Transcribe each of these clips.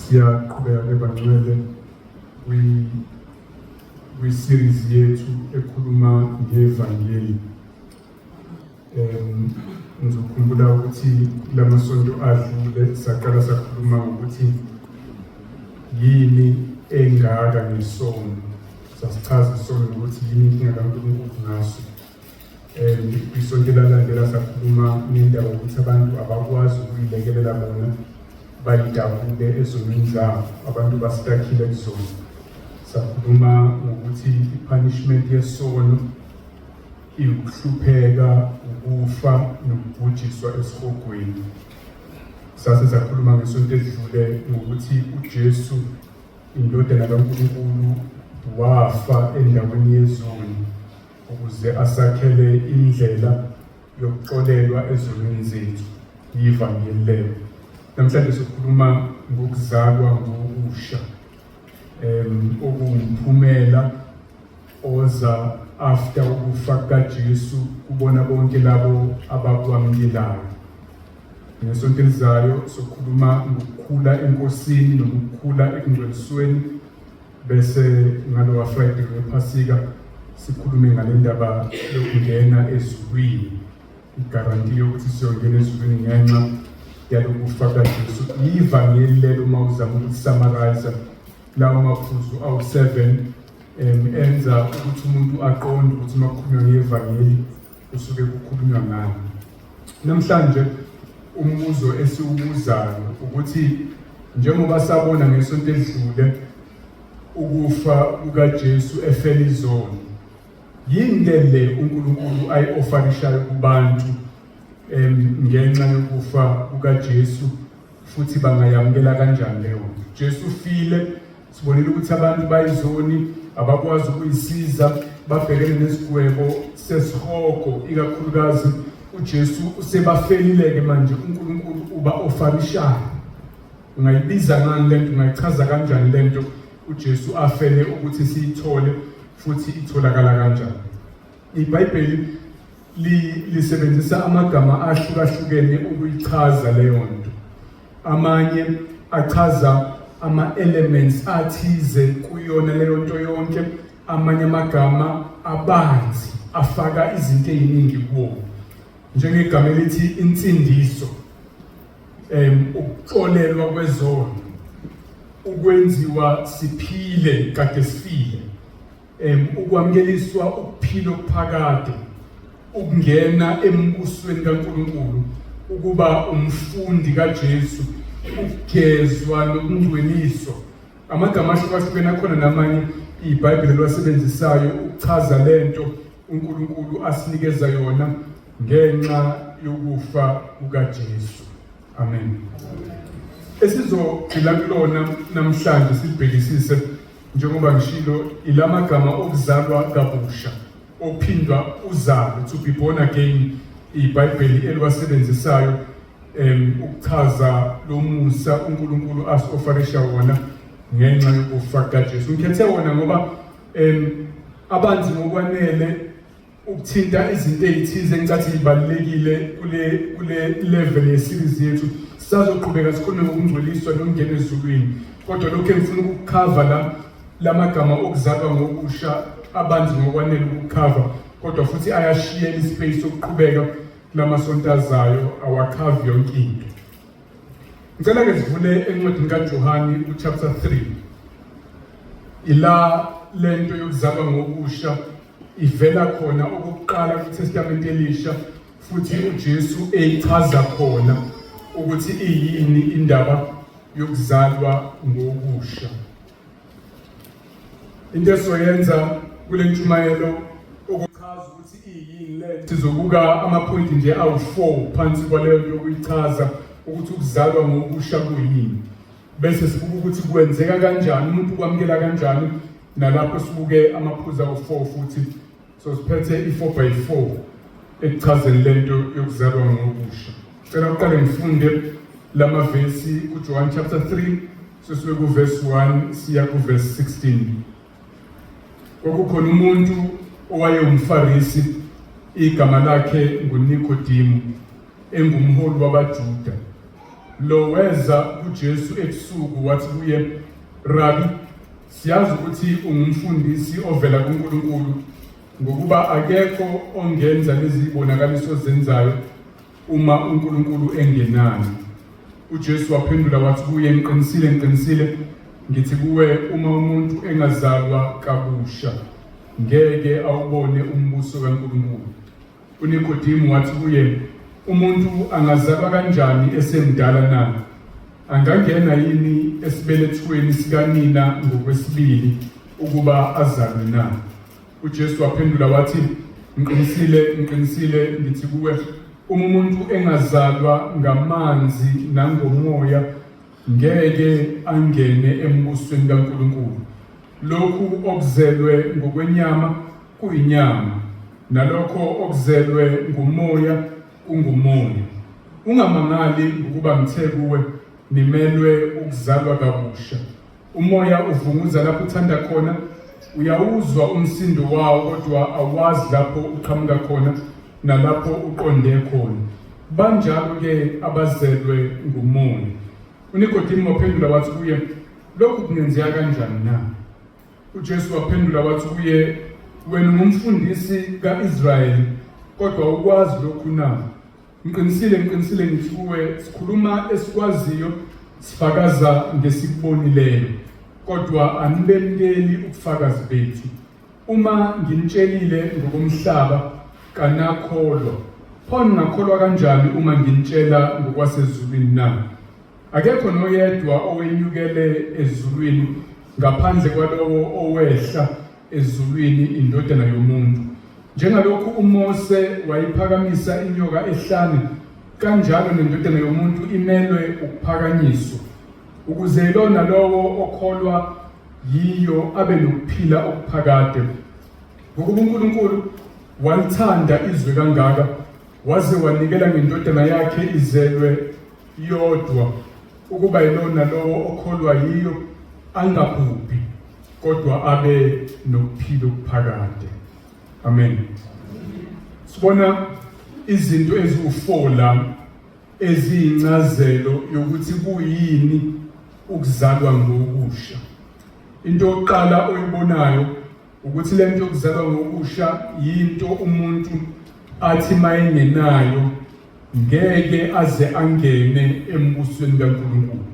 Siyaqhubeka bebangcwele kwi-series yethu ekhuluma ngevangeli. Ngizokhumbula ukuthi lamasonto adlule saqala sakhuluma ngokuthi yini engaka ngesono. Sasichaza isono ukuthi yini inkinga kaNkulunkulu ngaso. Isonto elalandela sakhuluma ngendaba ukuthi abantu abakwazi ukuyilekelela bona bayidabule ezonweni zabo, abantu bastakile kuzona. Sakhuluma ngokuthi i-punishment yesono ukuhlupheka, ukufa nokubhujiswa esihogweni. Sakhuluma ngesonto edlule ngokuthi uJesu indodana kaNkulunkulu wafa endaweni yezoni ukuze asakhele indlela yokuxolelwa ezonweni zethu, yivangeli lelo. Namhlanje sikhuluma ngokuzalwa ngokusha, okuwumphumela oza after ukufa kaJesu kubona bonke labo abakwamukelayo. Ngesonto elizayo sokhuluma ngokukhula enkosini nokukhula ekungcwelisweni, bese ngalowa Friday wePhasika sikhulume ngale ndaba yokungena ezulwini, igaranti yokuthi siyongena ezulwini ngenxa yalokufa kaJesu. Ivangeli lelo uma uzama ukusummarize lawo maphuzu awu-7 enza ukuthi umuntu aqonde ukuthi uma kukhulunywa ngevangeli kusuke kukhulunywa ngani. Namhlanje umbuzo esiwubuzayo ukuthi njengoba sabona ngesonto edlule ukufa kukaJesu efela izoni, yini le uNkulunkulu ayi-ofarishayo kubantu ngenxa yokufa kukaJesu, futhi bangayamukela kanjani leyo? Jesu ufile, sibonile ukuthi abantu bayizoni abakwazi ukuyisiza, babhekene nesigwebo sesihogo, ikakhulukazi uJesu usebafelile-ke manje. uNkulunkulu uba ofarishayo. Ungayibiza ngani lento, ungayichaza kanjani lento uJesu afele ukuthi siyithole futhi itholakala kanjani? iBhayibheli lisebenzisa amagama ahlukahlukene ukuyichaza leyo nto. Amanye achaza ama-elements athize kuyona leyo nto yonke, amanye amagama abanzi afaka izinto eziningi kuwo, njengegama elithi insindiso, ukuxolelwa kwezono, ukwenziwa siphile kade sifile, ukwamukeliswa ukuphila okuphakade, ukungena embusweni kaNkulunkulu, ukuba umfundi kaJesu, ukugezwa nokungcweliswa. Amagama ahlukahlukene akhona namanye iBhayibheli liwasebenzisayo ukuchaza lento uNkulunkulu asinikeza yona ngenxa yokufa kukaJesu. Amen. Esizogxila kulona namhlanje sibhekisise, njengoba ngishilo, ilamagama okuzalwa kabusha, ophindwa uzalwe, to be born again. iBhayibheli eliwasebenzisayo ukuchaza lo musa uNkulunkulu asi-ofarisha wona ngenxa yokufa kaJesu. Ngikhethe wona ngoba abanzi ngokwanele ukuthinta izinto ezithize engicathi zibalulekile kule level ye-series yethu. Sisazoqhubeka sikhulume ngokungcweliswa nokungena ezulwini, kodwa lokho engifuna ukukhava lamagama okuzalwa ngokusha abanzi ngokwanele ukukhava, kodwa futhi ayashiyela ispace sokuqhubeka kulamasonto azayo, awakhavi yonke into. Ngicela-ke sivule encwadini kaJohane chapter 3. Ila lento yokuzalwa ngokusha ivela khona okokuqala kwiTestament Elisha, futhi uJesu eyichaza khona ukuthi iyini indaba yokuzalwa ngokusha. Into esizoyenza kule ntshumayelo ukuchaza ukuthi iyini lento, sizobuka amapointi nje awu-4 phansi kwaleyo yokuyichaza ukuthi ukuzalwa ngokusha kuyini, bese sibuka ukuthi kwenzeka kanjani, umuntu kwamukela kanjani, nalapho sibuke amaphuzu awu-4 futhi. So siphethe i-4x4 ekuchazeni lento yokuzalwa ngokusha. Cela uqale ngifunde lamavesi kuJohane chapter 3, sisuke kuverse 1 siya kuverse 16. Kwakukhona umuntu owayewumFarisi, igama lakhe nguNikodimo, engumholi wabaJuda. lo weza kuJesu ebusuku wathi kuye, Rabi, siyazi ukuthi ungumfundisi ovela kuNkulunkulu, ngokuba akekho ongenza lezi zibonakaliso zenzayo uma uNkulunkulu engenani. UJesu waphendula wathi kuye, ngiqinisile ngithi kuwe, uma umuntu engazalwa kabusha ngeke awubone umbuso kaNkulunkulu. UNikodimi wathi kuye, umuntu angazalwa kanjani esemdala na? Angangena yini esibelethweni sikanina ngokwesibili ukuba azalwe na? UJesu waphendula wathi, ngiqinisile ngithi kuwe, uma umuntu engazalwa ngamanzi nangomoya ngeke angene embusweni kaNkulunkulu. Lokhu okuzelwe ngokwenyama kuyinyama, nalokho okuzelwe ngumoya kungumoya. Ungamangali ngokuba ngithe kuwe nimelwe ukuzalwa kabusha. Umoya uvunguza lapho uthanda khona, uyawuzwa umsindo wawo kodwa awazi lapho uqhamuka khona nalapho uqonde khona. Banjalo-ke abazelwe ngumoya. UNikodimi waphendula wathi kuye, lokhu kungenzeka kanjani na? UJesu waphendula wathi kuye, wena ungumfundisi ka-Israyeli kodwa ukwazi lokhu na? Ngiqinisile ngithi kuwe, sikhuluma esikwaziyo, sifakaza ngesikubonileyo, kodwa anibemukeli ubufakazi bethu. Uma nginitshelile ngokomhlaba kanakholwa, pho ngakholwa kanjani uma nginitshela ngokwasezulwini na? Akekho noyedwa owenyukele ezulwini ngaphandle kwalowo owehla ezulwini, indodana yomuntu. Njengalokhu uMose wayiphakamisa inyoka ehlane, kanjalo nendodana yomuntu imelwe ukuphakanyiswa, ukuze lona lowo okholwa yiyo abe nokuphila okuphakade. Ngokuba uNkulunkulu walithanda izwe kangaka waze wanikela ngendodana yakhe izelwe yodwa, ukuba ilona lowo okholwa yiyo angabhubhi kodwa abe nokuphila okuphakade. Amen. Sibona izinto eziwu4 eziyincazelo yokuthi kuyini ukuzalwa ngokusha. Into yokuqala oyibonayo ukuthi lento yokuzalwa ngokusha yinto umuntu athi mayengenayo ngeke aze angene embusweni kaNkulunkulu.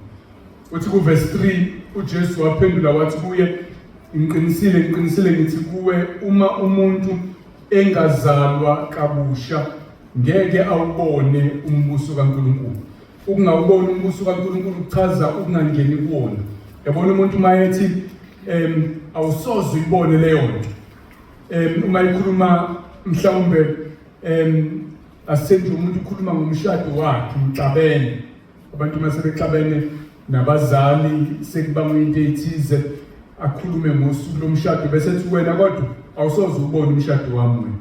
Uthi kuverse 3 uJesu waphendula wathi kuye, ngiqinisile ngithi kuwe, uma umuntu engazalwa kabusha ngeke awubone umbuso kaNkulunkulu. Ukungawubona umbuso kaNkulunkulu kuchaza ukungangeni kuwona. Yabona umuntu mayethi awusoze uyibone leyo nto. Uma ikhuluma mhlawumbe asenze umuntu ukhuluma ngomshado wakhe, mxabene. Abantu masebexabene nabazali sekubanga into ethize, akhulume ngosuku lomshado bese ethi wena kodwa awusoze ubone umshado wami wena.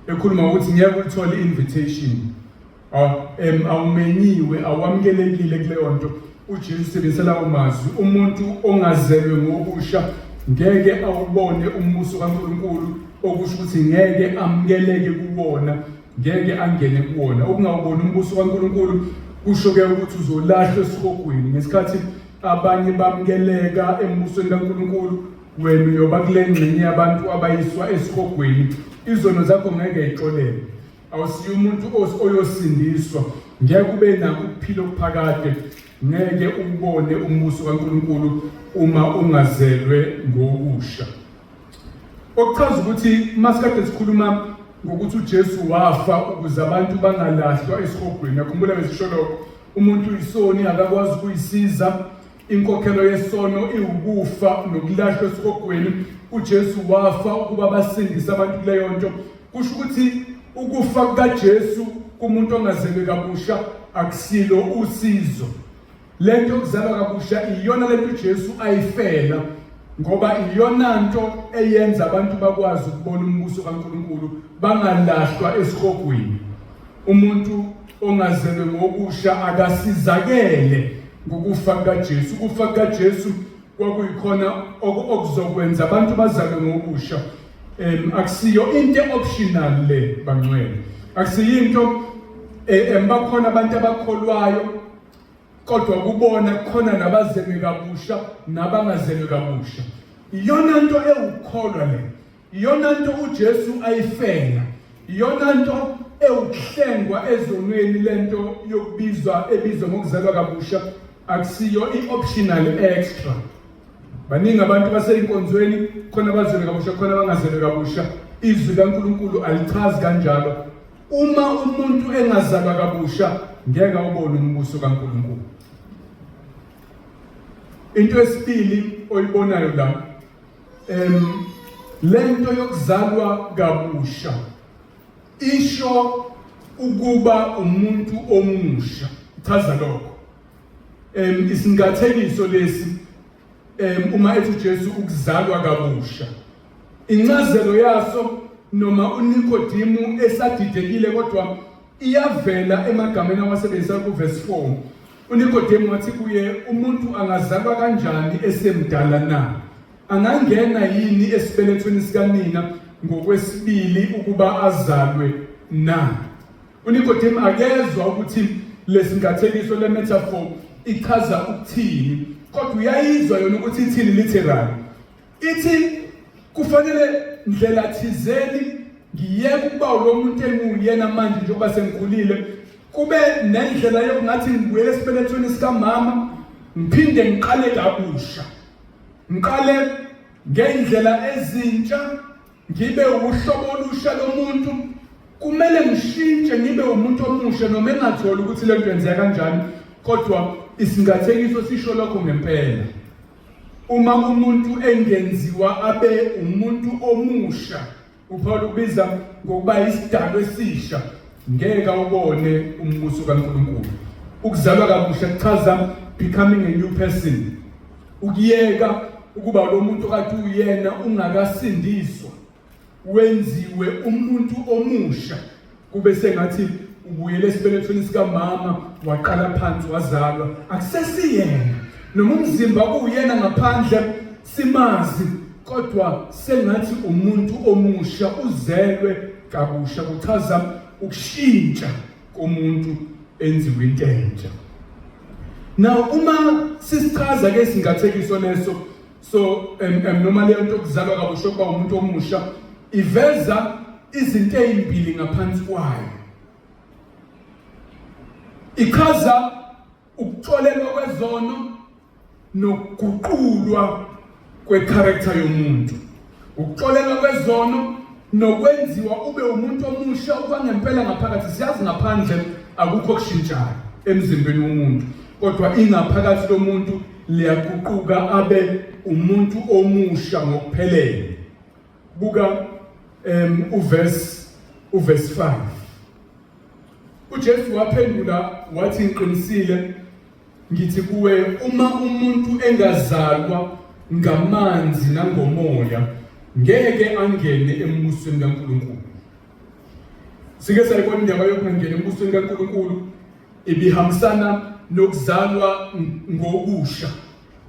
Ekhuluma ukuthi ngeke uthole invitation. Awumenyiwe, awamkelekile kuleyo nto. uJesu usebenzisa lawo mazwi, umuntu ongazelwe ngokusha ngeke awubone umbuso kaNkulunkulu, okusho ukuthi ngeke amukeleke kuwona, ngeke angene kuwona. Ukungawuboni umbuso kaNkulunkulu kusho ke ukuthi uzolahlwa esihogweni. Ngesikhathi abanye bamukeleka embusweni kaNkulunkulu, wena uyoba kule ngxenye yabantu abayiswa esihogweni. Izono zakho ngeke ayixolele. Awusiyo umuntu oyosindiswa, ngeke ube nakho ukuphila okuphakade, ngeke ubone umbuso kaNkulunkulu uma ungazelwe ngokusha. Okuchaza ukuthi masikade sikhuluma ngokuthi uJesu wafa ukuze abantu bangalahlwa esihogweni. Yakhumbula ngesisho lokho, umuntu uyisoni akakwazi ukuyisiza, inkokhelo yesono iwukufa nokulahlwa esihogweni. uJesu wafa ukuba basindise abantu kuleyo nto. Kusho ukuthi ukufa kukaJesu kumuntu ongazelwe kabusha akusilo usizo. Lento yokuzalwa kabusha iyona lento uJesu ayifela, ngoba iyona nto eyenza abantu bakwazi ukubona umbuso kaNkulunkulu bangalahlwa esihogweni. Umuntu ongazelwe ngokusha akasizakele ngokufa kukaJesu. Ukufa kukaJesu kwakuyikhona okuzokwenza abantu bazalwe ngokusha. Akusiyo into optional le bangcwele. Akusiyinto bakhona abantu abakholwayo kodwa kubona khona nabazelwe kabusha nabangazelwe kabusha. Iyona nto ewukholwa le, iyona nto uJesu ayifela, iyona nto ewuhlengwa ezonweni lento ebizwa ngokuzalwa kabusha, akusiyo i-optional extra. Baningi abantu baseyinkonzweni khona abazelwe kabusha khona abangazelwe kabusha. Izwi laNkulunkulu alichazi kanjalo. Uma umuntu engazalwa kabusha ngeke awubone umbuso kaNkulunkulu. Into esibili oyibonayo la, lento yokuzalwa kabusha isho ukuba umuntu omusha. Chaza lokho. Isingathekiso lesi uma ethi uJesu ukuzalwa kabusha. Incazelo yaso noma uNikodemu esadidekile kodwa iyavela emagameni awasebenzisa kuverse 4. uNikodemu wathi kuye, umuntu angazalwa kanjani esemdala na? Angangena yini esibelethweni sikanina ngokwesibili ukuba azalwe na? uNikodemu akezwa ukuthi lesingathekiso le metaphor ichaza ukuthini, kodwa uyayizwa yona ukuthi ithini literal. Ithi kufanele ndlela thizeni ngiyeke ukuba lo muntu enguyena manje njengoba sengikhulile, kube nendlela yokungathi ngibuyele esibelethweni sikamama ngiphinde ngiqale kabusha, ngiqale ngendlela ezintsha, ngibe uhlobo olusha lomuntu. Kumele ngishintshe ngibe umuntu omusha noma engathola ukuthi lento yenzeka kanjani, kodwa isingathekiso sisho lokho ngempela. Uma umuntu engenziwa abe umuntu omusha, uPaul ubiza ngokuba isidalwa esisha, ngeke ubone umbuso kaNkulunkulu. Ukuzalwa kabusha kuchaza becoming a new person. Ukuyeka ukuba lo muntu kade uyena ungakasindiswa, wenziwe umuntu omusha, kube sengathi ubuyele esibelethweni sikamama waqala phansi wazalwa. Akusesiyena noma umzimba uyena ngaphandle simazi, kodwa sengathi umuntu omusha uzelwe kabusha. Kuchaza ukushintsha komuntu enziwe into entsha. Now uma sisichaza ke singathekiso leso, so noma le nto kuzalwa kabusha kuba umuntu omusha iveza izinto ezimbili ngaphansi kwayo. Ichaza ukuxolelwa kwezono nokuguqulwa kwecharacter yomuntu. Ukuxolelwa kwezono nokwenziwa ube umuntu omusha okwangempela ngaphakathi. Siyazi ngaphandle akukho kushintshayo emzimbeni womuntu, kodwa ingaphakathi lomuntu liyaguquka abe umuntu omusha ngokuphelele. Buka uverse 5. uJesu waphendula wathi, ngiqinisile ngithi kuwe, uma umuntu engazalwa ngamanzi nangomoya ngeke angene embusweni kaNkulunkulu. Sike sayibona indaba yokungena embusweni kaNkulunkulu ibihambisana nokuzalwa ngokusha.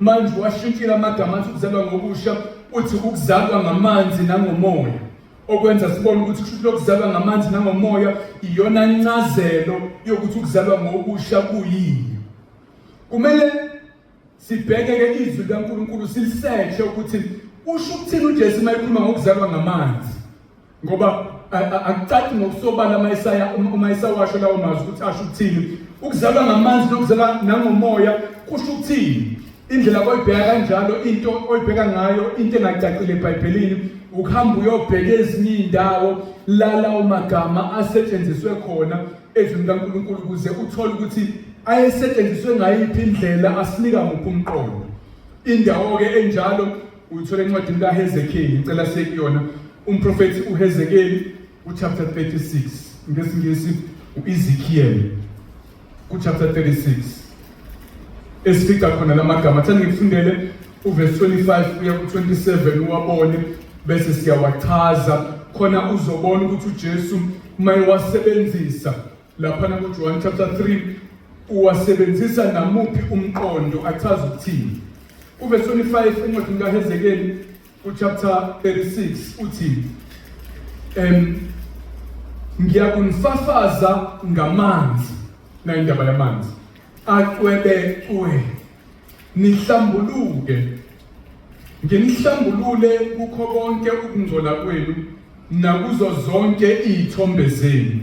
Manje washintshila amagama athi ukuzalwa ngokusha, uthi ukuzalwa ngamanzi nangomoya, okwenza sibone ukuthi kusho ukuzalwa ngamanzi nangomoya iyona incazelo yokuthi ukuzalwa ngokusha kuyini. Kumele sibheke ke izwi kaNkulunkulu silisetshe ukuthi usho ukuthini uJesu mayekhuluma ngokuzalwa ngamanzi, ngoba akucaci ngokusobala uma isawasho lawo mazwi ukuthi asho ukuthini. Ukuzalwa ngamanzi nokuzalwa nangomoya kusho ukuthini? Indlela oyibheka kanjalo, into oyibheka ngayo, into engacacile eBhayibhelini, ukuhamba uyobheka ezinye indawo la lawo magama asetshenziswe khona ezwini kaNkulunkulu ukuze uthole ukuthi ayesetshenziswe ngayiphi indlela, asinika muphi umqondo. Indawo ke enjalo uyithola encwadini kaHezekeli, ngicela sekuyona umprofethi uHezekeli chapter 36, ngesingisi uEzekiel chapter 36, esifika khona lamagama. Thanda ngikufundele uverse 25 kuya ku27 uwabone bese siyawachaza khona uzobona ukuthi uJesu mayewasebenzisa lapha na kuJohn chapter 3 uwasebenzisa namuphi umqondo, achaza ukuthini. Uverse 25 encwadini kaHezekeli chapter 36 uthi, ngiyakunifafaza ngamanzi. Na indaba yamanzi acwebecwe, nihlambuluke, nginihlambulule kukho konke ukungcola kwenu nakuzo zonke izithombe zenu.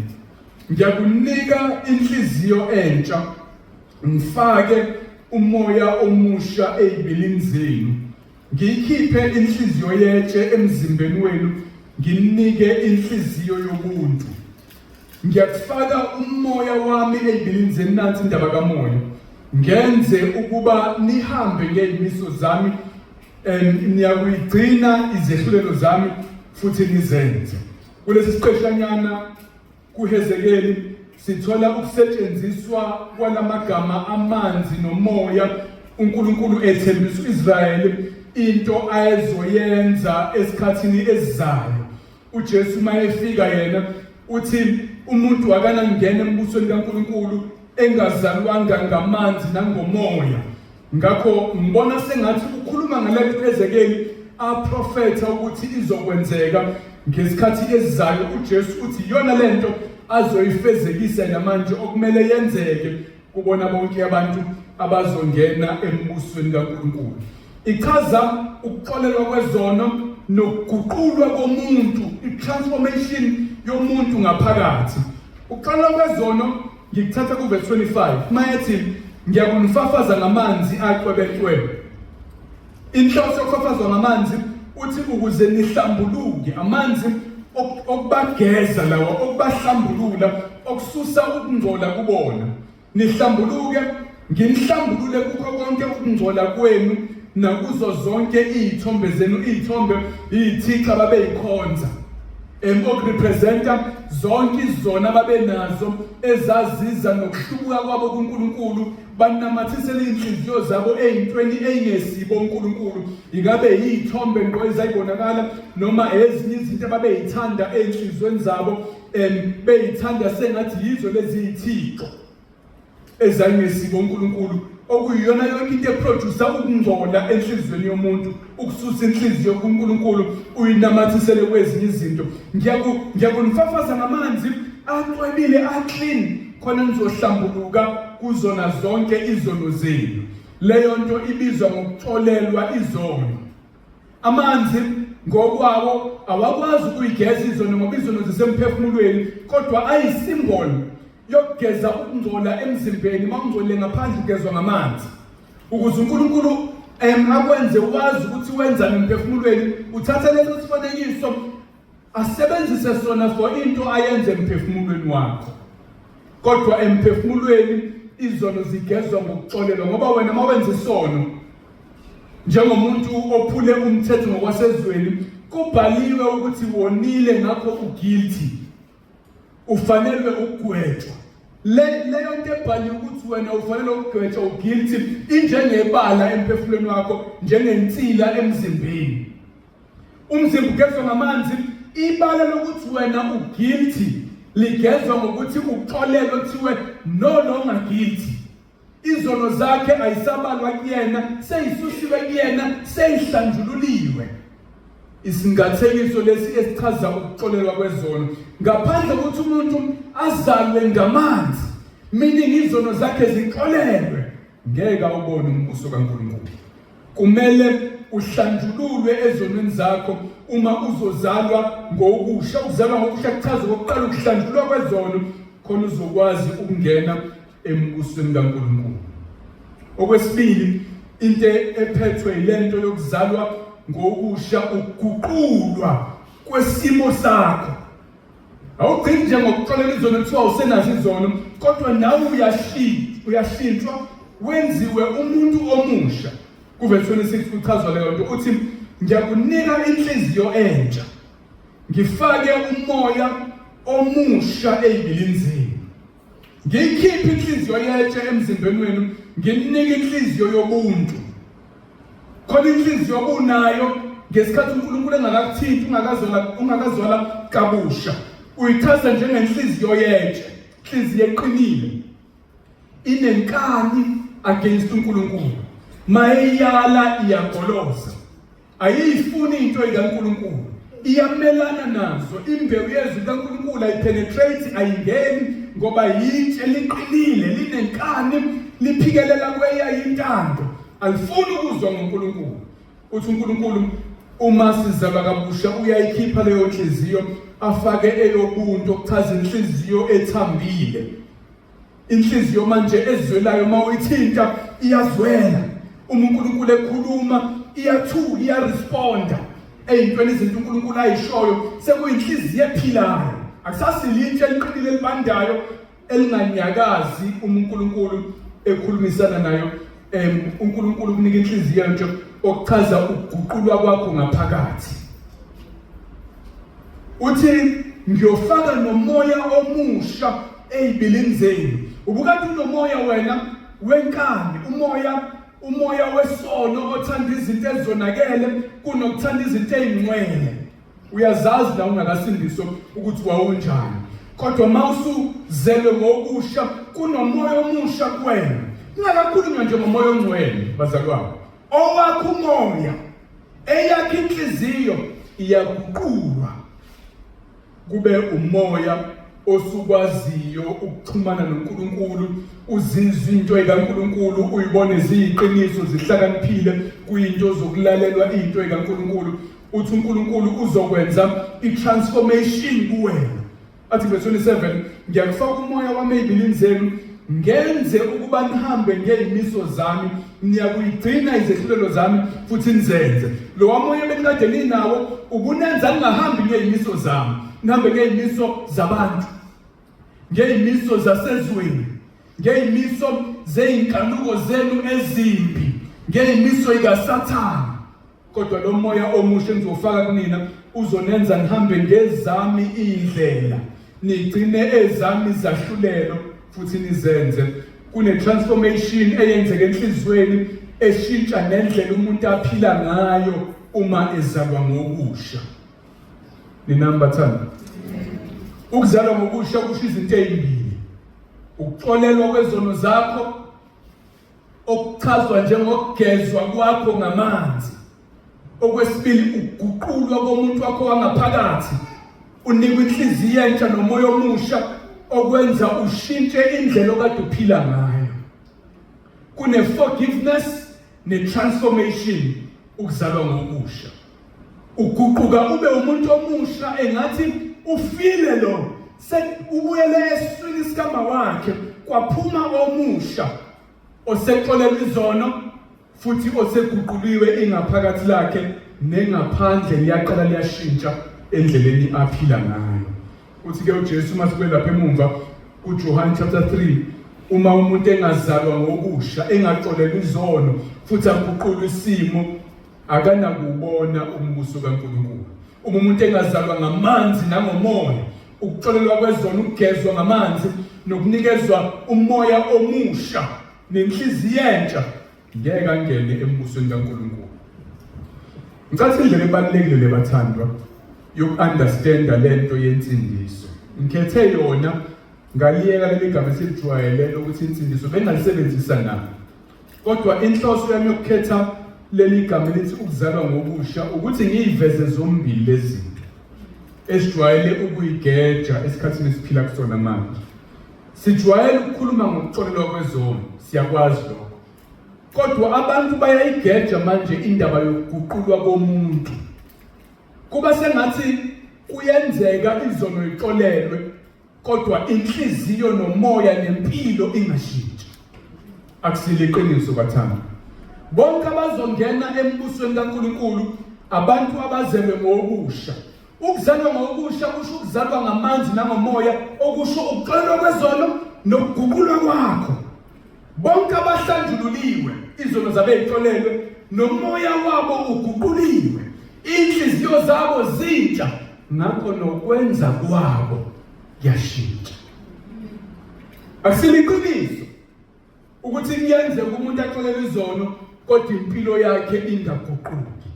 Ngiyakunika inhliziyo entsha, ngifake umoya omusha ezibilini zenu. Ngiyikhiphe inhliziyo yetshe emzimbeni wenu, nginike inhliziyo yobuntu. Ngiyakufaka umoya wami ezibilini zenu, nansi indaba kamoya. Ngenze ukuba nihambe ngezimiso zami, niyakuyigcina izehlulelo zami futhi nizenze. Kulesi siqeshanyana kuHezekeli sithola ukusetshenziswa kwalamagama amanzi nomoya. uNkulunkulu ethembisa uIsrayeli into ayezoyenza esikhathini esizayo. uJesu mayefika yena uthi umuntu akanangena embusweni kaNkulunkulu engazalwanga ngamanzi nangomoya. Ngakho ngibona sengathi ukhuluma ngalento uHezekeli aprofetha ukuthi izokwenzeka ngesikhathi esizayo. uJesu uthi yona lento azoyifezekisa namanje okumele yenzeke kubona bonke abantu abazongena embusweni kaNkulunkulu. Ichaza ukuxolelwa kwezono nokuguqulwa komuntu, i-transformation yomuntu ngaphakathi. Ukuxolelwa kwezono ngikuthatha kuverse 25 mayethi ngiyakunifafaza ngamanzi acwebecwe. Inhloso yokufafazwa ngamanzi uthi ukuze nihlambuluke, amanzi okubageza lawa, okubahlambulula, okususa ukungcola kubona. Nihlambuluke, nginihlambulule kukho konke ukungcola kwenu nakuzo zonke izithombe zenu. Izithombe izithixo ababeyikhonza, okurepresenta zonke izona ababenazo ezaziza nokuhlubuka kwabo kuNkulunkulu, banamathisela inhliziyo zabo ezintweni ezingesibo uNkulunkulu. Ingabe yizithombe ngo ezayibonakala noma ezinye izinto ababeyithanda enhlizweni zabo, beyithanda sengathi yizo lezi izithixo ezangesibo uNkulunkulu, okuyiyona yonke into eproduce ukungcola enhlizweni yomuntu, ukususa inhliziyo kuNkulunkulu uyinamathisele kwezinye izinto. Ngiyakunifafaza ngamanzi acwebile, aclean, khona nizohlambuluka kuzona zonke izono zenu. Leyo nto ibizwa ngokuxolelwa izono. Amanzi ngokwawo awakwazi ukuyigeza izono ngoba izono zisemphefumulweni, kodwa ayisimbolo yokugeza ukungcola emzimbeni. Mawungcolile ngaphandle ugezwa ngamanzi ukuze uNkulunkulu akwenze wazi ukuthi wenzani emphefumulweni. Uthatha leso sifanekiso asebenzise sona for into ayenze emphefumulweni wakho, kodwa emphefumulweni izono zigezwa ngokuxolelwa. Ngoba wena mawenza isono njengomuntu ophule umthetho ngokwasezweni, kubhaliwe ukuthi wonile ngakho uguilty, ufanelwe ukugwetshwa. Leyo nto ebhaliwe ukuthi wena ufanelwe ukugwetshwa, uguilty, injengebala emphefumulweni wakho, njengensila emzimbeni. Umzimba ugezwa ngamanzi, ibala lokuthi wena uguilty ligezwa ngokuthi uxolelwe, kuthiwe no longer guilty. Izono zakhe ayisabalwa kuyena, seyisusiwe kuyena, seyihlanjululiwe. Isingathekiso lesi esichaza ukuxolelwa kwezono. Ngaphandle kokuthi umuntu azalwe ngamanzi, meaning izono zakhe zixolelwe, ngeke ubone umbuso kaNkulunkulu. Kumele uhlanjululwe ezonweni zakho uma uzozalwa ngokusha. Ukuzalwa ngokusha kuchaza okokuqala ukuhlanjululwa kwezono khona uzokwazi ukungena embusweni kaNkulunkulu. Okwesibili, into ephethwe ilento yokuzalwa ngokusha, ukuguqulwa kwesimo sakho. Awugcini nje ngokuxolela izono kuthiwa usenazo izono, kodwa nawe uyashintshwa wenziwe umuntu omusha. Kuverse 26 kuchazwa leyo nto uthi ngiyakunika inhliziyo entsha, ngifake umoya omusha ezibilini zenu. Ngiyikhiphe inhliziyo yetshe emzimbeni wenu, nginike inhliziyo yobuntu. Khona inhliziyo obunayo ngesikhathi uNkulunkulu engakakuthinti, ungakazwala kabusha, uyichaza njengenhliziyo yetshe, inhliziyo eqinile, inenkani against uNkulunkulu. Mayeyala iyagoloza, ayifuni into ikaNkulunkulu, iyamelana nazo. Imbewu yezwi kaNkulunkulu ayipenetrate, ayingeni ngoba yitshe liqinile, linenkani liphikelela kweyayintando alifuni ukuzwa ngoNkulunkulu. Uthi uNkulunkulu uma sizalwa kabusha uyayikhipha leyo nhliziyo afake eyobuntu okuchaza inhliziyo ethambile. Inhliziyo manje ezwelayo uma uyithinta iyazwela. Uma uNkulunkulu ekhuluma iyathula iyaresponda eyintweni izinto uNkulunkulu ayishoyo sekuyinhliziyo ephilayo. Akusasilintshe eliqinile elibandayo elinganyakazi uma uNkulunkulu ekhulumisana nayo. uNkulunkulu kunika inhliziyo nje okuchaza ukuguqulwa kwakho ngaphakathi. Uthi ngiyofaka nomoya omusha ezibilini zenu. Ubukade unomoya wena wenkani, umoya wesono othanda izinto ezonakele kunokuthanda izinto ezingcwele. Uyazazi la ungakasindiswa ukuthi wawunjani. Kodwa mawusuzelwe ngokusha kunomoya omusha kuwena. Ngakakhulunywa nje ngomoya ongcwele bazalwane. Owakho umoya eyakhe inhliziyo iyaguqulwa kube umoya osukwaziyo ukuxhumana noNkulunkulu, uzizwe into ekaNkulunkulu, uyibone ziyiqiniso zihlakaniphile kuyinto zokulalelwa into ekaNkulunkulu. Uthi uNkulunkulu uzokwenza itransformation kuwena. Athi verse 27, ngiyakufaka umoya wami ezibilini zenu ngenze ukuba nihambe ngezimiso zami, niyakuyigcina izehlulelo zami futhi nizenze. Lo moya bekade ninawo ubunenza ningahambi ngezimiso zami, nihambe ngezimiso zabantu, ngezimiso zasezweni, ngezimiso zeinkanuko zenu ezimbi, ngezimiso ikaSathane. Kodwa lo moya omusha engizofaka kunina uzonenza nihambe ngezami indlela, nigcine ezami zahlulelo futhi nizenze. Kune transformation eyenzeke enhlizweni eshintsha nendlela umuntu aphila ngayo uma ezalwa ngokusha. Ni number 10. Ukuzalwa ngokusha kusho izinto ezimbili. Ukuxolelwa kwezono zakho okuchazwa njengokugezwa kwakho ngamanzi. Okwesibili ukuguqulwa komuntu wakho wangaphakathi, unikwa inhliziyo entsha nomoya omusha okwenza ushintshe indlela okade uphila ngayo. Kune forgiveness ne transformation ukuzalwa ngokusha. Uguquka ube umuntu omusha engathi ufile lo ubuyele eswini sikama wakhe kwaphuma omusha osexolela izono futhi oseguquliwe ingaphakathi lakhe nengaphandle liyaqala liyashintsha endleleni aphila ngayo. Uthi ke uJesu masibe lapha emumva kuJohn chapter 3, uma umuntu engazalwa ngokusha engaxolela izono futhi aguqule isimo akanakubona umbuso kaNkulunkulu. Uma umuntu engazalwa ngamanzi nangomoya, ukuxolelwa kwezono, ukugezwa ngamanzi nokunikezwa umoya omusha nenhliziyo entsha, ngeke angene embusweni kaNkulunkulu. Ngicela indlela ebalekile lebathandwa yoku-understanda lento yensindiso. Ngikhethe yona ngaliyeka leli gama esilijwayele ukuthi insindiso bengalisebenzisa nami. Kodwa inhloso yami yokukhetha leli gama lithi ukuzalwa ngokusha ukuthi ngiyiveze zombili lezi zinto esijwayele ukuyigeja esikhathini esiphila kusona manje. Sijwayele ukukhuluma ngokuxolelwa kwezono, siyakwazi lokho. Kodwa abantu bayayigeja manje indaba yokuguqulwa komuntu. Kuba sengathi kuyenzeka izono ixolelwe kodwa inhliziyo nomoya nempilo ingashintshi. Akusile iqiniso bathanda. Bonke abazongena embusweni kaNkulunkulu abantu abazelwe ngokusha. Ukuzalwa ngokusha kusho ukuzalwa ngamanzi nangomoya, okusho ukuxolelwa kwezono nokuguqulwa kwakho. Bonke abahlanjululiwe izono zabe ixolelwe nomoya wabo uguquliwe, inhliziyo zabo zintsha, ngakho nokwenza kwabo yashintsha. Akusiliqiniso ukuthi kuyenze umuntu axolele izono kodwa impilo yakhe ingaguquki.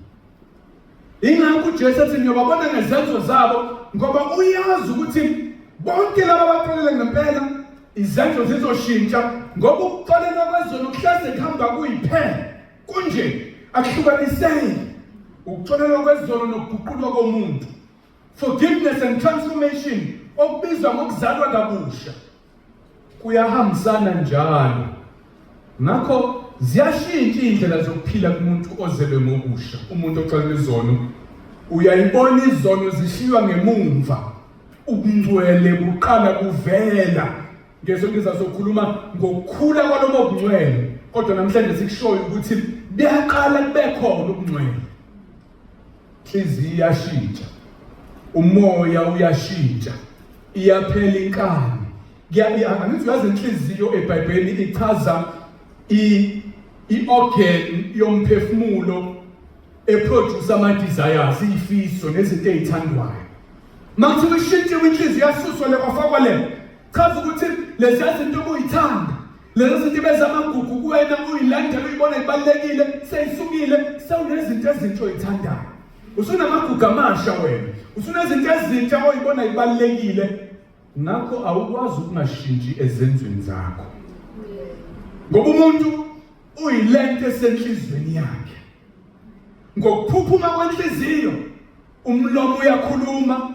Ingakho uJesu ethi niyobabona ngezenzo zabo ngoba uyazi ukuthi bonke laba abaxolele ngempela izenzo zizoshintsha, ngoba ukuxolelwa kwezono kuhleze kuhamba kuyiphela. Kunje akuhlukaniseki ukuxolelwa kwezono nokuguqulwa komuntu. Forgiveness and transformation okubizwa ngokuzalwa kabusha kuyahambisana njalo. Ngakho ziyashintsha indlela zokuphila kumuntu ozelwe ngobusha. Umuntu oxolelwe izono uyayibona izono zishiywa ngemumva, ubungcwele buqala kuvela. Ngesonto sizokhuluma ngokukhula kwalobo bungcwele, kodwa namhlanje sikushoyo ukuthi buyaqala kube khona ubungcwele. Inhliziyo iyashintsha, umoya uyashintsha, iyaphela inkani. Angithi uyazi inhliziyo eBhayibhelini ichaza i-organ yomphefumulo eproduce ama-desires, izifiso nezinto ezithandwayo. Manje ushintshiwe inhliziyo yasuswa le kwafakwa le. Chaza ukuthi lezi zinto obuyithanda, lezi zinto beza amagugu kuwena uyilandela uyibona ibalekile, seyisukile, sewunezinto ezintsha oyithandayo. Usunamagugu amasha wena. Usunezinto ezintsha oyibona ibalekile. Ngakho awukwazi ukungashintshi ezenzweni zakho. Ngoba umuntu uyilento esenhlizweni yakhe. Ngokuphuphuma kwenhliziyo, umlomo uyakhuluma,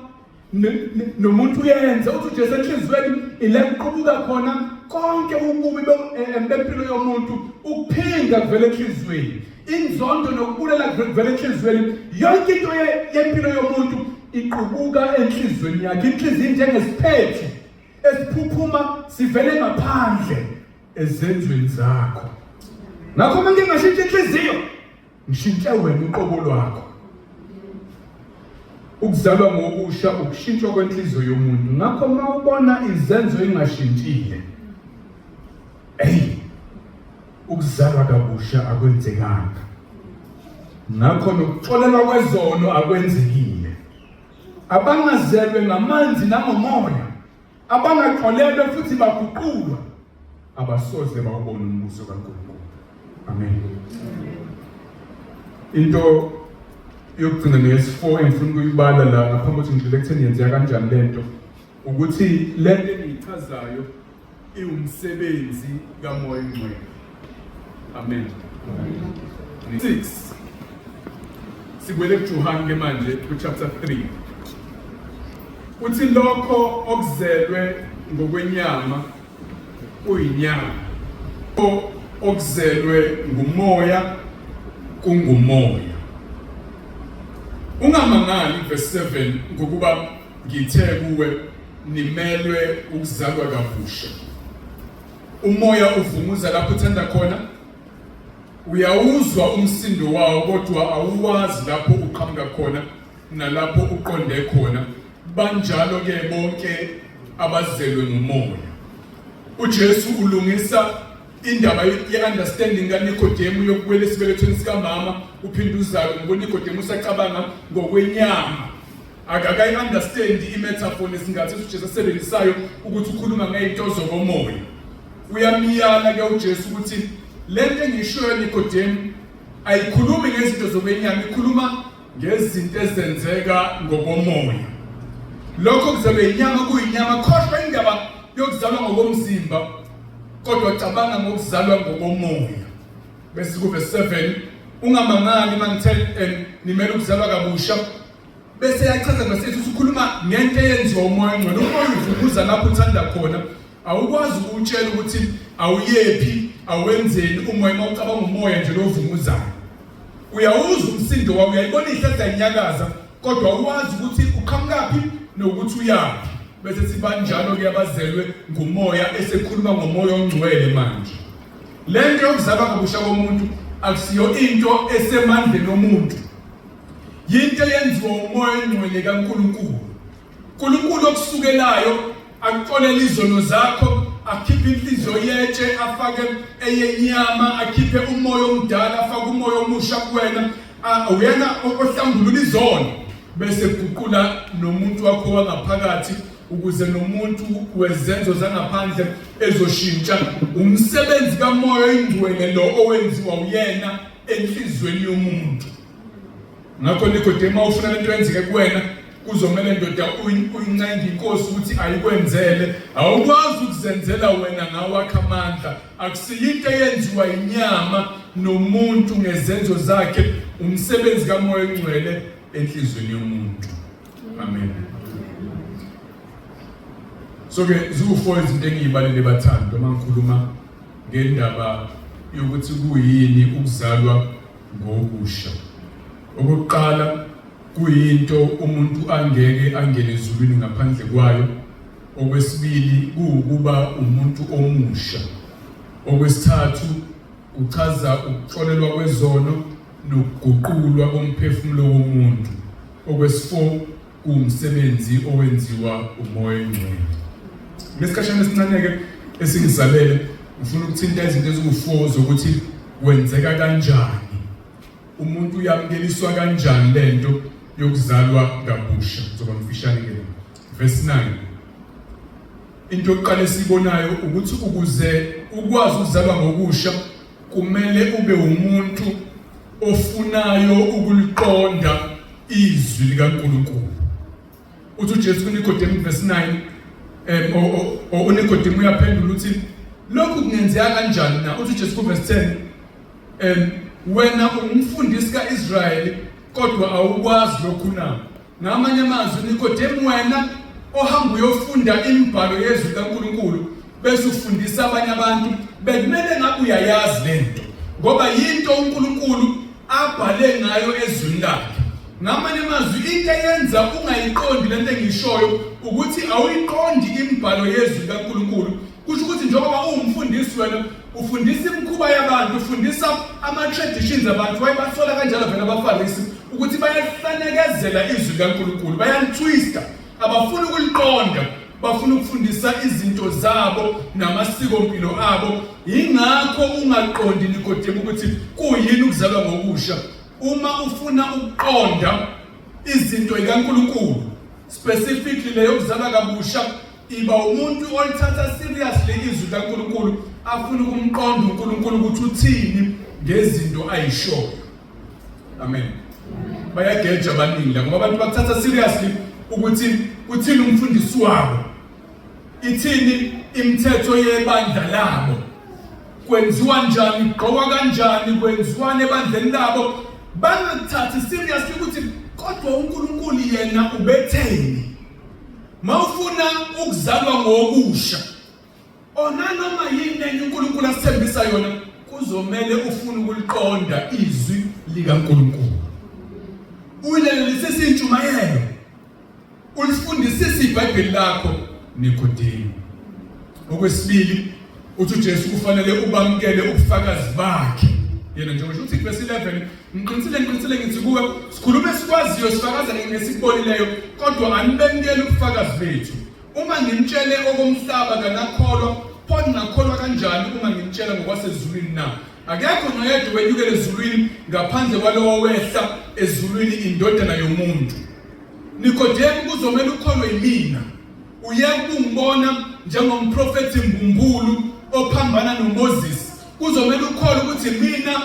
nomuntu uyenza uthi uJesu enhlizweni ile kuqubuka khona konke ububi bempilo yomuntu ukuphinga kuvela enhlizweni. Inzondo nokubulela kuvela enhlizweni. Yonke into yempilo yomuntu iqubuka enhlizweni yakhe. Inhliziyo njengesiphethe esiphuphuma sivele ngaphandle ezenzweni zakho. Ngakho manje ngashintsha inhliziyo, ngishintshe wena uqobo lwakho. Ukuzalwa ngobusha ukushintshwa kwenhliziyo yomuntu. Ngakho mawubona izenzo engashintshile, ukuzalwa kabusha akwenzekanga. Ngakho nokuxolelwa kwezono akwenzekile. Abangazelwe ngamanzi nangomoya, abangaxolelwe futhi baguqulwa, abasoze bawubona umbuso kaNkulunkulu. Amen. Into yokugcina nges4 engifuna ukuyibala la ngaphambi kokuthi ngidlule ekutheni yenzeka kanjani lento, ukuthi lento engiyichazayo iwumsebenzi kaMoya oNgcwele. Amen. 6 Sigwele kuJohane ke manje ku-chapter 3. Uthi lokho okuzelwe ngokwenyama kuyinyama, okuzelwe ngumoya kungumoya. Ungamangali verse 7 ngokuba ngithe kuwe nimelwe ukuzalwa kabusha. Umoya uvunguza lapho uthanda khona, uyawuzwa umsindo wawo kodwa awuwazi lapho uqhamuka khona nalapho uqonde khona. Banjalo ke bonke abazelwe ngumoya. uJesu ulungisa indaba ye-understanding kaNikodemu yokuwela esibelethweni sikamama uphinde uzalwe. Ngoba uNikodemu usacabanga ngokwenyama, akakayi-understand i-metaphor nesingathi uJesu asebenzisayo ukuthi ukhuluma ngey'nto zokomoya. Uyamiyala ke uJesu ukuthi lento engiyishoyo Nikodemu ayikhulumi ngezinto zokwenyama, ikhuluma ngezinto ezenzeka ngokomoya. Lokho kuzalwe inyama kuyinyama, khohlwa indaba yokuzalwa ngokomzimba, kodwa cabanga ngokuzalwa ngokomoya. Bese kuverse 7 ungamangali mangithe nimele ukuzalwa kabusha. Bese yachaza ngesithi usukhuluma ngento eyenziwa umoya ongcwele. Umoya uvunguza lapho uthanda khona. Awukwazi ukutshela ukuthi awuyephi awenzeni umoya mawucabanga umoya nje lovunguzayo. Uyawuzwa umsindo wawo, uyayibona ihlahla inyakaza, kodwa uwazi ukuthi uqhamukaphi nokuthi uyaphi. Bese sibanjalo ke abazelwe ngumoya esekhuluma ngomoya ongcwele manje. Lento yokuzalwa kabusha komuntu akusiyo into esemandleni omuntu. Yinto yenziwa umoya ongcwele kaNkulunkulu. uNkulunkulu okusukelayo akuxolele izono zakho, akhiphe inhliziyo yetshe, afake eyenyama, akhiphe umoya omdala, afake umoya omusha kuwena. Uyena ohlambulula izono, bese guqula nomuntu wakho wangaphakathi ukuze nomuntu wezenzo zangaphandle ezoshintsha. Umsebenzi kaMoya oNgcwele lo owenziwa uyena enhlizweni yomuntu. Ngakho Nikodemu ufuna lento yenzeke kuwena, kuzomela ndoda uyincenga inkosi ukuthi ayikwenzele. Awukwazi ukuzenzela wena ngawakho amandla. Akusiyinto eyenziwa inyama nomuntu ngezenzo zakhe, umsebenzi kaMoya oNgcwele enhlizweni yomuntu. Amen. So ke ziwu4 izinto engiyibalele bathando uma ngikhuluma ngendaba yokuthi kuyini ukuzalwa ngokusha. Okokuqala kuyinto umuntu angeke angene ezulwini ngaphandle kwayo. Okwesibili kuukuba umuntu omusha. Okwesithathu uchaza ukuxolelwa kwezono nokuguqulwa komphefumulo womuntu. Okwesifo kuumsebenzi owenziwa umoya ongcwele. Ngesikhathi esincane esingizalele ngifuna ukuthinta izinto eziwu4 zokuthi kwenzeka kanjani. Umuntu uyamukeliswa kanjani lento yokuzalwa kabusha. Ngizoba mfishane ke. Verse 9. Into yokuqala esibonayo ukuthi ukuze ukwazi ukuzalwa ngokusha kumele ube umuntu ofunayo ukuliqonda izwi likaNkulunkulu. Uthi uJesu kuNikodemu verse 9 uNikodemu uyaphendula uthi lokhu kungenzeka kanjani na? Uthi uJesu ku verse 10 wena umfundisi kaIsrayeli kodwa awukwazi lokhu na? Ngamanye amazwi Nikodemu wena ohamba uyofunda imibhalo yezwi kaNkulunkulu bese ufundisa abanye abantu bekumele ngabe uyayazi lento ngoba yinto uNkulunkulu abhale ngayo ezwini lakhe. Ngamanye amazwi into eyenza ungayiqondi lento engishoyo ukuthi awuyiqondi imibhalo yezwi kaNkulunkulu. Kusho ukuthi njengoba uwumfundisi wena ufundisa imikhuba yabantu, ufundisa ama-traditions abantu, wayebasola kanjalo vele abaFarisi ukuthi bayahlanekezela izwi likaNkulunkulu, bayalitwista, abafuna ukuliqonda, bafuna ukufundisa izinto zabo namasikompilo abo. Yingakho ungaqondi Nikodemu ukuthi kuyini ukuzalwa ngokusha. Uma ufuna ukuqonda izinto zikaNkulunkulu, specifically leyo ukuzalwa kabusha, iba umuntu olithatha seriously izwi likaNkulunkulu, afuna ukumqonda uNkulunkulu ukuthi uthini ngezinto ayishoyo. Amen. Bayageja abaningi la ngoba abantu bakuthatha seriously ukuthi uthini umfundisi wabo, ithini imithetho yebandla labo, kwenziwa njani, gqokwa kanjani, kwenziwane ebandleni labo. Bangathathi seriously ukuthi kodwa uNkulunkulu yena ubetheni. Mawufuna ukuzalwa ngokusha onanoma yini uNkulunkulu asithembisa yona, kuzomela ufune ukuliqonda izwi likaNkulunkulu. Uyelelisise intshumayelo, ulifundisise iBhayibheli lakho Nikodemu. Okwesibili uthi uJesu kufanele ubamkele ubufakazi bakhe. Yena njengoba uthi verse 11 ngiqinisile ngithi kuwe sikhuluma esikwaziyo sifakaza ngesikubonileyo kodwa anibemkele ubufakazi bethu. Uma ngimtshele okomhlaba kanakholwa, pho ngakholwa kanjani uma ngimtshela ngokwasezulwini na? Akekho noyedwa wenyukele ezulwini ngaphandle kwalowo wehla ezulwini, indodana yomuntu. Nikodemu kuzomela ukholwe yimina. Uyeke ungibona njengomprofeti mbumbulu ophambana noMoses. Kuzomela ukholwe ukuthi mina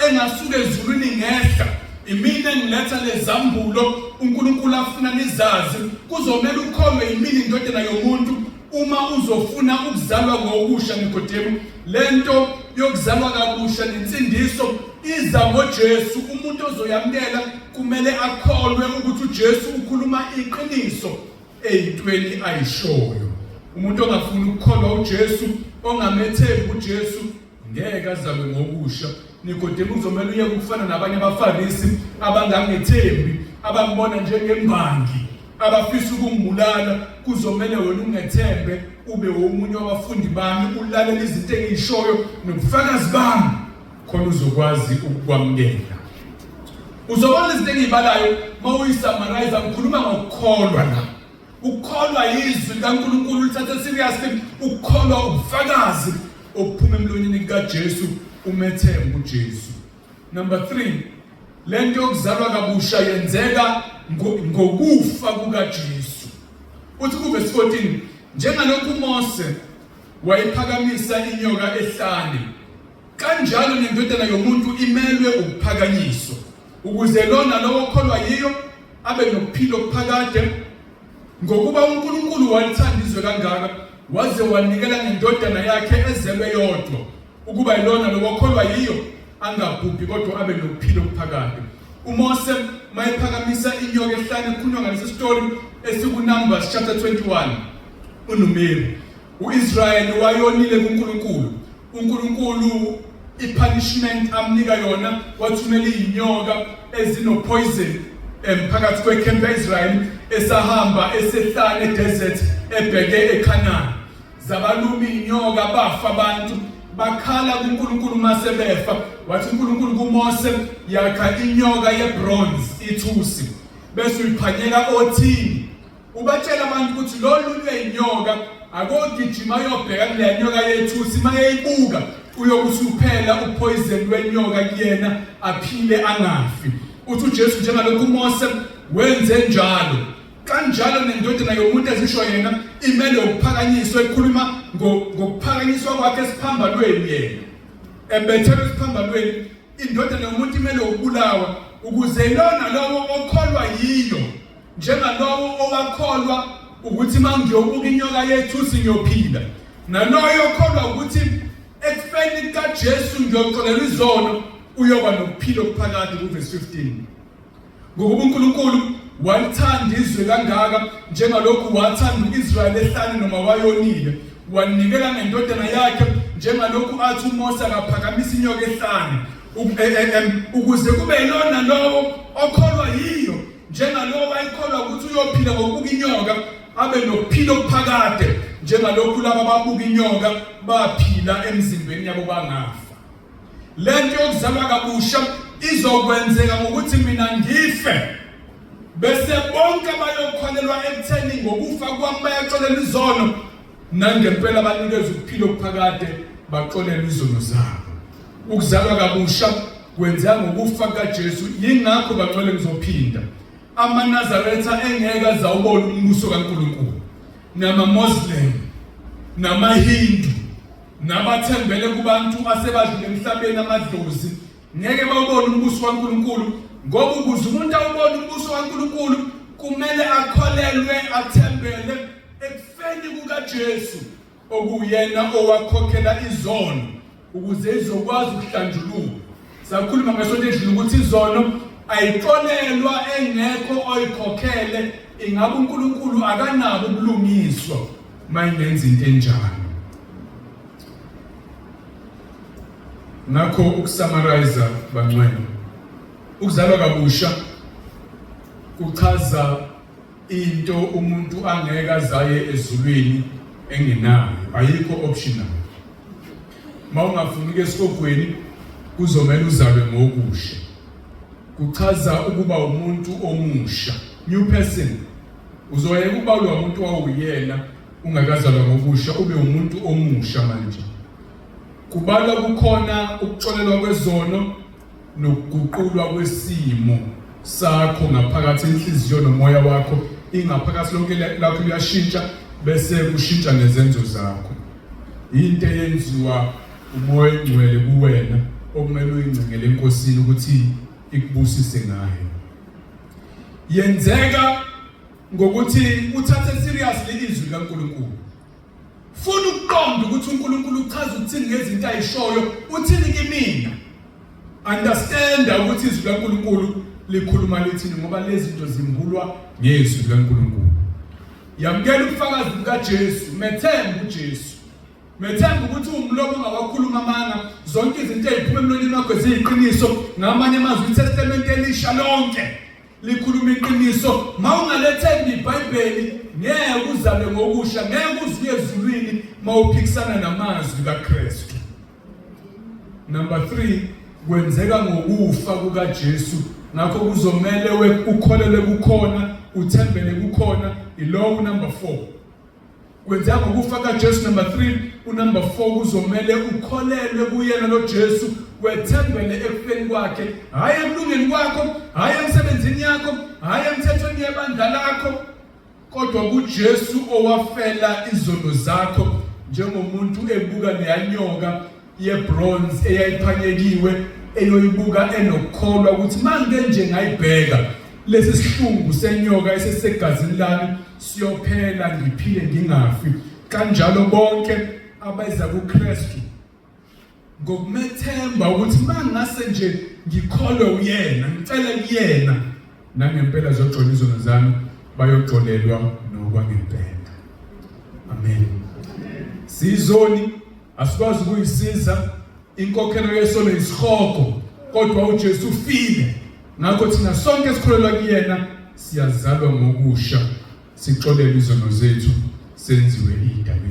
engasuka ezulwini ngehla, imina engiletha lezambulo uNkulunkulu afuna nizazi. Kuzomela ukholwe yimina indodana yomuntu uma uzofuna ukuzalwa ngokusha. Nikodemu, lento yokuzalwa kabusha nensindiso iza ngoJesu. Umuntu ozoyamkela kumele akholwe ukuthi uJesu ukhuluma iqiniso eyintweni ayishoyo. Umuntu ongafuni ukukholwa uJesu, ongamethembi uJesu, ngeke azalwe ngokusha. Nikodemu uzomela uye ukufana nabanye abaFarisi abangangethembi, abambona njengembangi, abafisa ukumbulala. Kuzomela wena ungethembe, ube omunye wabafundi bami, ulalela izinto engiyishoyo nobufakazi bami, khona uzokwazi ukukwamukela. Uzobona izinto engiyibalayo mawuyisummarize, ngikhuluma ngokukholwa la. Ukukholwa izwi likaNkulunkulu lithatha seriously, ukukholwa ubufakazi obuphuma emlonyeni kaJesu, umethemba uJesu. Number 3, lento yokuzalwa kabusha yenzeka ngokufa kukaJesu. Uthi ku verse 14, njengalokhu uMose wayiphakamisa inyoka ehlane, kanjalo nendodana yomuntu imelwe ukuphakanyiswa, ukuze lona lowo okholwa yiyo abe nokuphila okuphakade. Ngokuba uNkulunkulu walithanda izwe kangaka waze wanikela ngendodana yakhe ezelwe yodwa, ukuba yilona lowo okholwa yiyo angabhubhi kodwa abe nokuphila okuphakade. uMose mayephakamisa inyoka ehlane, kukhulunywa ngalesi story esikuNumbers chapter 21. uNumeri, uIsrayeli wayonile kuNkulunkulu. uNkulunkulu ipunishment amnika yona wathumela inyoka ezinopoison phakathi kwecamp Israel esahamba esehlala edesert ebheke eCanaan zabaluma inyoka bafa abantu bakhala kuNkulunkulu mase befa wathi uNkulunkulu kuMose yakha inyoka yebronze ithusi bese uyiphanyeka othini ubatshela abantu ukuthi lolu lweinyoka akogijima yobheka kule nyoka yethusi mayeyibuka uyokuthi uphela upoison lwenyoka kuyena aphile angafi uthi uJesu njengalokhu uMose wenze njalo kanjalo nendodana yomuntu ezisho yena imele ukuphakanyiswa ekhuluma ngokuphakanyiswa kwakhe esiphambalweni yena ebethela esiphambalweni indodana yomuntu imele ukubulawa ukuze lona lowo okholwa yiyo njengalowo owakholwa ukuthi mangiyobuka inyoka yethusi ngiyophila naloyo okholwa ukuthi ekufeni kaJesu ngiyoxolela izono uyoba nokuphila okuphakathi kuverse 15 ngokuba uNkulunkulu walithanda izwe kangaka njengalokhu wathanda uIsrael ehlane noma wayonile wanikela ngendodana yakhe njengalokhu athi uMose akaphakamisa inyoka ehlane ukuze kube yilona lowo okholwa yiyo njengalowo ayikholwa ukuthi uyophila ngokubuka inyoka abe nokuphila okuphakade njengalokhu laba babuka inyoka baphila emzimbeni yabo bangafa lento yokuzalwa kabusha izokwenzeka ngokuthi mina ngife bese bonke abayokholelwa ekutheni ngokufa kwami bayaxolela izono nangempela banikeza ukuphila okuphakade baxolela izono zabo ukuzalwa kabusha kwenzeka ngokufa kaJesu yingakho baxolela ngizophinda amaNazaretha engeke azawubona umbuso kaNkulunkulu namaMuslim namaHindu nabathembele kubantu asebadlule emhlabeni amadlozi ngeke bawubone umbuso kaNkulunkulu ngoba ukuze umuntu awubone umbuso kaNkulunkulu kumele akholelwe athembele ekufeni kukaJesu okuyena owakhokhela izono ukuze izokwazi ukuhlanjululwa sakhuluma ngesonto edlule ukuthi izono ayixolelwa engekho oyikhokhele ingabe uNkulunkulu akanabo ubulungiswa mayingenza into enjalo ngakho ukusummarize bangcwele ukuzalwa kabusha kuchaza into umuntu angeke azaye ezulwini engenayo ayikho optional mawungafuni ke esikogweni kuzomela uzalwe ngokusha kuchaza ukuba umuntu omusha new person uzoyeka ukuba lo muntu wawuyena ungakazalwa ngokusha ube umuntu omusha manje kubalwa kukhona ukuxolelwa kwezono nokuguqulwa kwesimo sakho ngaphakathi enhliziyo nomoya wakho ingaphakathi lonke lakho liyashintsha bese kushintsha nezenzo zakho into eyenziwa umoya engcwele kuwena okumele uyingcengele enkosini ukuthi ikubusise ngayo yenzeka ngokuthi uthathe seriously izwi kaNkulunkulu funa ukuqonda ukuthi uNkulunkulu uchaza ukuthini ngezinto ayishoyo uthini kimina understand ukuthi izwi kaNkulunkulu likhuluma lithini ngoba lezi zinto zimbulwa ngezwi kaNkulunkulu yamkela ubufakazi bukaJesu methemba uJesu methemba ukuthi umlomo ongawakhuluma amanga zonke izinto eziphuma emlonyeni wakho ziyiqiniso ngamanye amazwi iTestament elisha lonke likhuluma iqiniso mawungalethembi iBhayibheli ngeke uzalwe ngokusha ngeke uzuye ezulwini mawuphikisana namazwi kaKristu number 3 kwenzeka ngokufa kukaJesu ngakho kuzomela ukholele kukhona uthembele kukhona ilowo number 4 kwenzeka ngokufa kaJesu number 3 unumber 4 kuzomela ukholelwe kuyena lo Jesu wethembele ekufeni kwakhe hayi emlungeni kwakho hayi emsebenzini yakho hayi emthethweni yebandla lakho kodwa kuJesu owafela izono zakho njengomuntu ebuka leyanyoka yebronze eyayiphanyekiwe eyoyibuka enokukholwa ukuthi manje nje ngayibheka lesi sihlungu senyoka esesegazini lami siyophela ngiphile ngingafi kanjalo bonke abeza kuKristu ngokumethemba ukuthi mangase nje ngikholwe uyena ngicela kuyena nangempela zoxola izono zami bayoxolelwa nokwangempela amen sizoni asikwazi ukuyisiza inkokhelo yesono isihogo kodwa uJesu ufile. Ngakho thina sonke esikholelwa kuyena siyazalwa ngokusha, sixolele izono zethu, senziwe idalwa